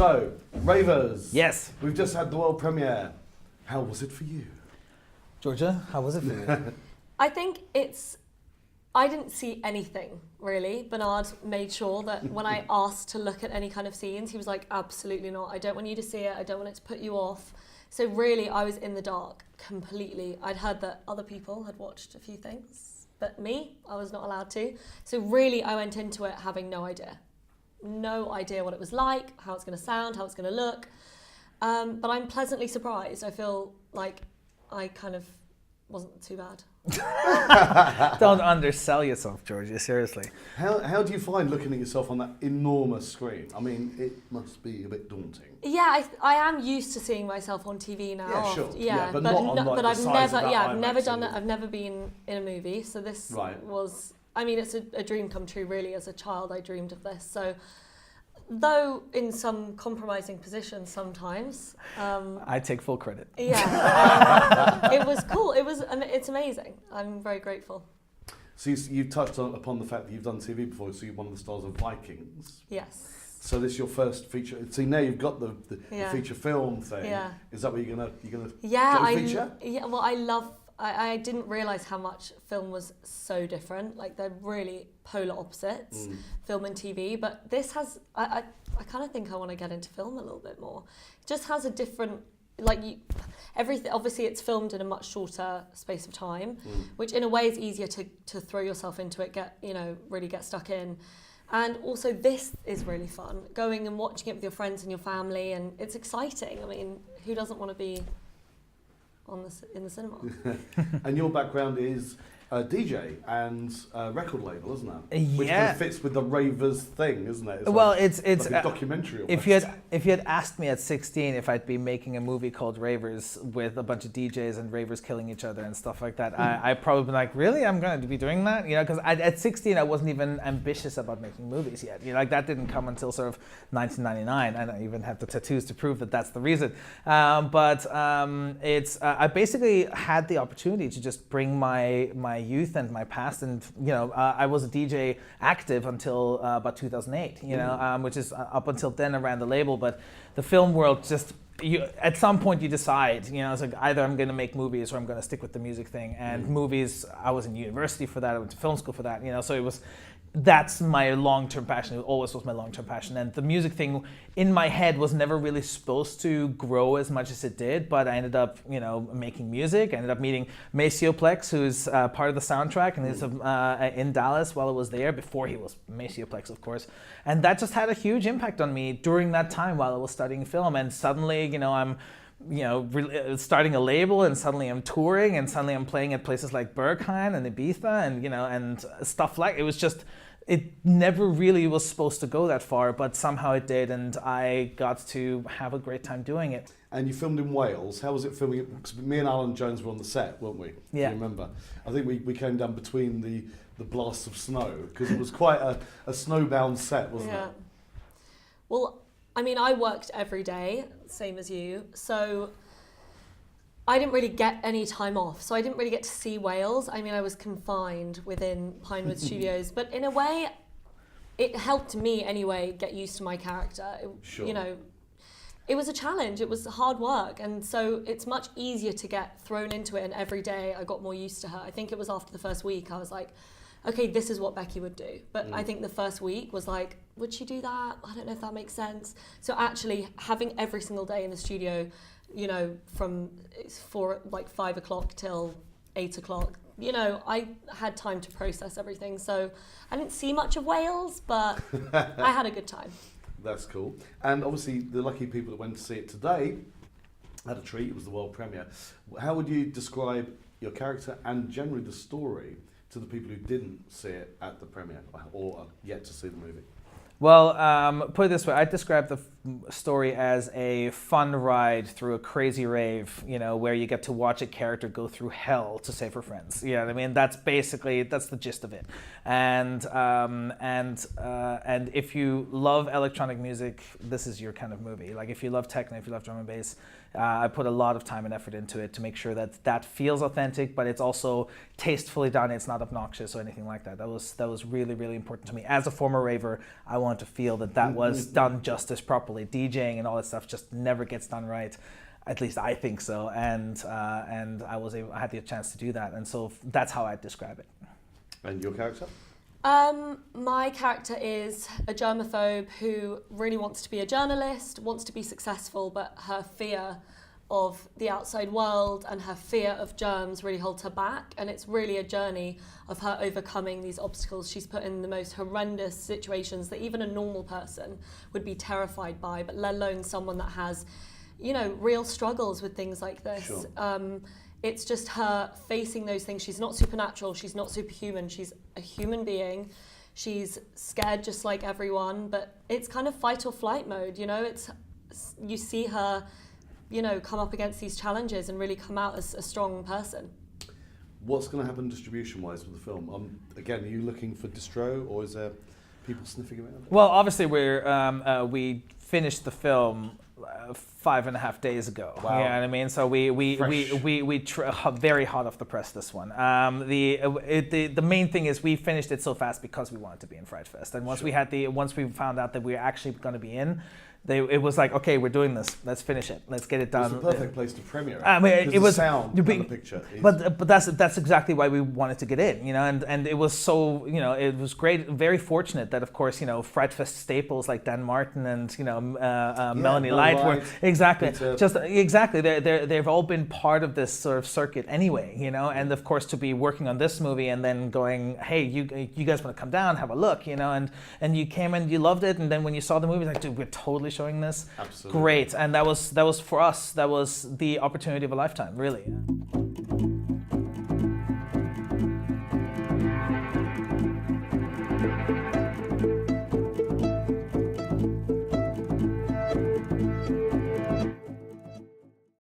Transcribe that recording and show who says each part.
Speaker 1: So, Ravers.
Speaker 2: Yes.
Speaker 1: We've just had the world premiere. How was it for you?
Speaker 2: Georgia, how was it for you?
Speaker 3: I think I didn't see anything, really. Bernard made sure that when I asked to look at any kind of scenes, he was like, absolutely not. I don't want you to see it. I don't want it to put you off. So really, I was in the dark completely. I'd heard that other people had watched a few things, but me, I was not allowed to. So really, I went into it having no idea. No idea what it was like, how it's going to sound, how it's going to look. But I'm pleasantly surprised. I feel like I kind of wasn't too bad.
Speaker 2: Don't undersell yourself, Georgia, seriously.
Speaker 1: How do you find looking at yourself on that enormous screen? I mean, it must be a bit daunting.
Speaker 3: Yeah, I am used to seeing myself on TV now.
Speaker 1: Yeah, sure.
Speaker 3: Yeah,
Speaker 1: but not on like
Speaker 3: but
Speaker 1: the
Speaker 3: I've
Speaker 1: size
Speaker 3: never,
Speaker 1: of that
Speaker 3: I've never
Speaker 1: IMAX
Speaker 3: done it.
Speaker 1: TV.
Speaker 3: I've never been in a movie, so this
Speaker 1: Right.
Speaker 3: was. I mean, it's a dream come true. Really, as a child, I dreamed of this. So, though in some compromising positions sometimes.
Speaker 2: I take full credit.
Speaker 3: Yeah, it was cool. It's amazing. I'm very grateful.
Speaker 1: So you touched upon the fact that you've done TV before, so you're one of the stars of Vikings.
Speaker 3: Yes.
Speaker 1: So this is your first feature. See, now you've got the
Speaker 3: Yeah.
Speaker 1: feature film thing.
Speaker 3: Yeah.
Speaker 1: Is that what you're gonna
Speaker 3: Yeah,
Speaker 1: go feature?
Speaker 3: Well, I love. I didn't realise how much film was so different. Like they're really polar opposites, film and TV. But this has. I kind of think I want to get into film a little bit more. It just has a different. Everything. Obviously, it's filmed in a much shorter space of time, which in a way is easier to throw yourself into it. Really get stuck in. And also, this is really fun. Going and watching it with your friends and your family, and it's exciting. I mean, who doesn't want to be in the cinema?
Speaker 1: And your background is DJ and record label, isn't it? Which
Speaker 2: Yeah.
Speaker 1: kind of fits with the Ravers thing, isn't it?
Speaker 2: Well,
Speaker 1: like,
Speaker 2: it's
Speaker 1: like a documentary.
Speaker 2: If you had asked me at 16 if I'd be making a movie called Ravers with a bunch of DJs and ravers killing each other and stuff like that, I probably been like, really, I'm going to be doing that, because at 16 I wasn't even ambitious about making movies yet. Like that didn't come until sort of 1999, and I even have the tattoos to prove that that's the reason. I basically had the opportunity to just bring my youth and my past, and I was a DJ active until about 2008, which is up until then I ran the label. But the film world just, at some point you decide, it's like either I'm going to make movies or I'm going to stick with the music thing. And movies, I was in university for that, I went to film school for that, so that's my long-term passion. It always was my long-term passion. And the music thing in my head was never really supposed to grow as much as it did, but I ended up, making music. I ended up meeting Maceo Plex, who's part of the soundtrack, and he's in Dallas while I was there, before he was Maceo Plex, of course. And that just had a huge impact on me during that time while I was studying film. And suddenly, I'm starting a label, and suddenly I'm touring, and suddenly I'm playing at places like Berghain and Ibiza, and and stuff like it was just. It never really was supposed to go that far, but somehow it did, and I got to have a great time doing it.
Speaker 1: And you filmed in Wales. How was it filming it? Because me and Alan Jones were on the set, weren't we?
Speaker 2: Yeah.
Speaker 1: Do you remember? I think we came down between the blasts of snow, because it was quite a snowbound set, wasn't it?
Speaker 3: Well, I mean, I worked every day, same as you, so I didn't really get any time off. So I didn't really get to see Wales. I mean, I was confined within Pinewood Studios, but in a way, it helped me anyway get used to my character.
Speaker 1: Sure.
Speaker 3: It was a challenge. It was hard work, and so it's much easier to get thrown into it. And every day, I got more used to her. I think it was after the first week, I was like, okay, this is what Becky would do. But I think the first week was like, would she do that? I don't know if that makes sense. So actually, having every single day in the studio, from 5 o'clock till 8 o'clock, I had time to process everything. So I didn't see much of Wales, but I had a good time.
Speaker 1: That's cool. And obviously, the lucky people that went to see it today had a treat. It was the world premiere. How would you describe your character and generally the story to the people who didn't see it at the premiere or are yet to see the movie?
Speaker 2: Well, put it this way, I describe the story as a fun ride through a crazy rave, where you get to watch a character go through hell to save her friends. You know what I mean? That's the gist of it. And if you love electronic music, this is your kind of movie. Like if you love techno, if you love drum and bass, I put a lot of time and effort into it to make sure that feels authentic, but it's also tastefully done. It's not obnoxious or anything like that. That was really, really important to me. As a former raver, I want to feel that was done justice properly. properly. DJing and all that stuff just never gets done right. At least I think so, and I had the chance to do that, and so that's how I describe it.
Speaker 1: And your character?
Speaker 3: My character is a germaphobe who really wants to be a journalist, wants to be successful, but her fear of the outside world and her fear of germs really holds her back. And it's really a journey of her overcoming these obstacles. She's put in the most horrendous situations that even a normal person would be terrified by, but let alone someone that has, you know, real struggles with things like this.
Speaker 1: Sure.
Speaker 3: It's just her facing those things. She's not supernatural, she's not superhuman, she's a human being. She's scared just like everyone, but it's kind of fight or flight mode, you know? You see her, you know, come up against these challenges and really come out as a strong person.
Speaker 1: What's going to happen distribution-wise with the film? Again, are you looking for distro, or is there people sniffing around?
Speaker 2: Well, obviously we finished the film 5.5 days ago.
Speaker 1: Wow.
Speaker 2: You know what I mean? So we very hot off the press, this one. The main thing is we finished it so fast because we wanted to be in Fright Fest, and once we found out that we were actually going to be in, it was like, okay, we're doing this. Let's finish it. Let's get it done.
Speaker 1: It's the perfect place to premiere.
Speaker 2: I mean, it was
Speaker 1: the sound and the picture.
Speaker 2: But that's exactly why we wanted to get in, you know, and it was so, you know, it was great, very fortunate that, of course, you know, Fright Fest staples like Dan Martin and, you know, Melanie Light were exactly they've all been part of this sort of circuit anyway, you know, and of course to be working on this movie and then going, hey, you guys want to come down, have a look, you know, and you came and you loved it, and then when you saw the movie, like, dude, we're totally showing this.
Speaker 1: Absolutely.
Speaker 2: Great. And that was for us, that was the opportunity of a lifetime, really.